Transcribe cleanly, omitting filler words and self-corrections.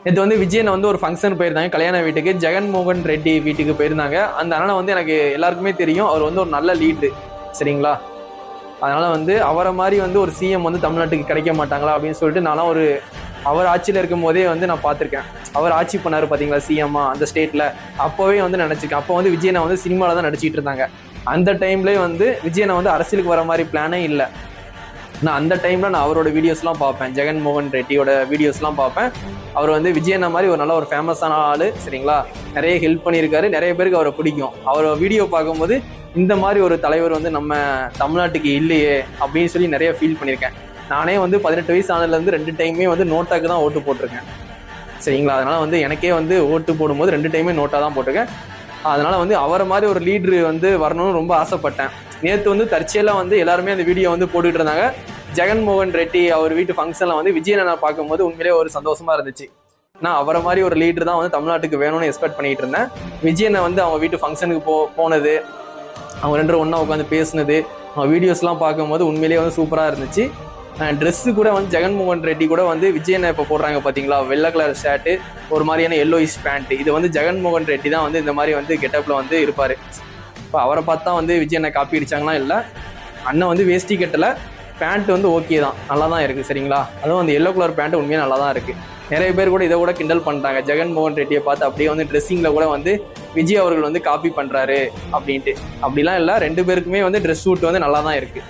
நேற்று வந்து விஜயன் வந்து ஒரு ஃபங்க்ஷன் போயிருந்தாங்க, கல்யாண வீட்டுக்கு. ஜெகன்மோகன் ரெட்டி வீட்டுக்கு போயிருந்தாங்க. அந்த அண்ணனை வந்து எனக்கு எல்லாருக்குமே தெரியும். அவர் வந்து ஒரு நல்ல லீடு, சரிங்களா? அதனால வந்து அவரை மாதிரி வந்து ஒரு சிஎம் வந்து தமிழ்நாட்டுக்கு கிடைக்க மாட்டாங்களா அப்படின்னு சொல்லிட்டு நானும் அவர் ஆட்சியில் இருக்கும் போதே வந்து நான் பார்த்துருக்கேன். அவர் ஆட்சி பண்ணாரு பார்த்தீங்களா சிஎம்மா அந்த ஸ்டேட்ல, அப்போவே வந்து நினச்சிருக்கேன். அப்போ வந்து விஜயனை வந்து சினிமாவில் தான் நடிச்சிட்டு இருந்தாங்க. அந்த டைம்லேயே வந்து விஜயனை வந்து அரசியலுக்கு வர மாதிரி பிளானே இல்லை. நான் அந்த டைம்ல நான் அவரோட வீடியோஸ்லாம் பார்ப்பேன், ஜெகன்மோகன் ரெட்டியோட வீடியோஸ்லாம் பார்ப்பேன். அவர் வந்து விஜயனை மாதிரி ஒரு நல்ல ஒரு ஃபேமஸான ஆளு, சரிங்களா? நிறைய ஹெல்ப் பண்ணியிருக்காரு, நிறைய பேருக்கு அவரை பிடிக்கும். அவர் வீடியோ பார்க்கும்போது இந்த மாதிரி ஒரு தலைவர் வந்து நம்ம தமிழ்நாட்டுக்கு இல்லையே அப்படின்னு சொல்லி நிறைய ஃபீல் பண்ணியிருக்கேன். நானே வந்து 18 வயசு ஆனதுலேருந்து 2 டைமே வந்து நோட்டாக்கு தான் ஓட்டு போட்டிருக்கேன், சரிங்களா? அதனால வந்து எனக்கே வந்து ஓட்டு போடும்போது 2 டைமே நோட்டாக தான் போட்டிருக்கேன். அதனால வந்து அவரை மாதிரி ஒரு லீடரு வந்து வரணும்னு ரொம்ப ஆசைப்பட்டேன். நேற்று வந்து தற்செயலாக வந்து எல்லாருமே அந்த வீடியோ வந்து போட்டுக்கிட்டு இருந்தாங்க. ஜெகன்மோகன் ரெட்டி அவர் வீட்டு ஃபங்க்ஷனில் வந்து விஜயனை நான் பார்க்கும்போது உண்மையிலே ஒரு சந்தோஷமா இருந்துச்சு. நான் அவரை மாதிரி ஒரு லீடர் தான் வந்து தமிழ்நாட்டுக்கு வேணும்னு எக்ஸ்பெக்ட் பண்ணிட்டு இருந்தேன். விஜயனை வந்து அவங்க வீட்டு ஃபங்க்ஷனுக்கு போனது, அவங்க 2 பேரும் ஒன்றா உட்காந்து பேசுனது, அவங்க வீடியோஸ்லாம் பார்க்கும்போது உண்மையிலேயே வந்து சூப்பராக இருந்துச்சு. ட்ரெஸ்ஸு கூட வந்து ஜெகன்மோகன் ரெட்டி கூட வந்து விஜயனை இப்போ போடுறாங்க பார்த்தீங்களா, வெள்ளை கலர் ஷர்ட்டு, ஒரு மாதிரியான எல்லோயிஷ் பேண்ட். இது வந்து ஜெகன்மோகன் ரெட்டி தான் வந்து இந்த மாதிரி வந்து கெட்டப்பில் வந்து இருப்பார். இப்போ அவரை பார்த்தா வந்து விஜயனை காப்பி அடிச்சாங்களா இல்லை, அண்ணன் வந்து வேஷ்டி கட்டலை, பேண்ட் வந்து ஓகே தான், நல்லா தான் இருக்குது, சரிங்களா? அதுவும் அந்த எல்லோ கலர் பேண்ட் உண்மையாக நல்லா தான் இருக்குது. நிறைய பேர் கூட இதை கூட கிண்டல் பண்ணுறாங்க, ஜெகன்மோகன் ரெட்டியை பார்த்து அப்படியே வந்து ட்ரெஸ்ஸிங்கில் கூட வந்து விஜய் அவர்கள் வந்து காப்பி பண்ணுறாரு அப்படின்ட்டு. அப்படிலாம் இல்லை, 2 பேருக்குமே வந்து ட்ரெஸ் சூட் வந்து நல்லா தான் இருக்குது.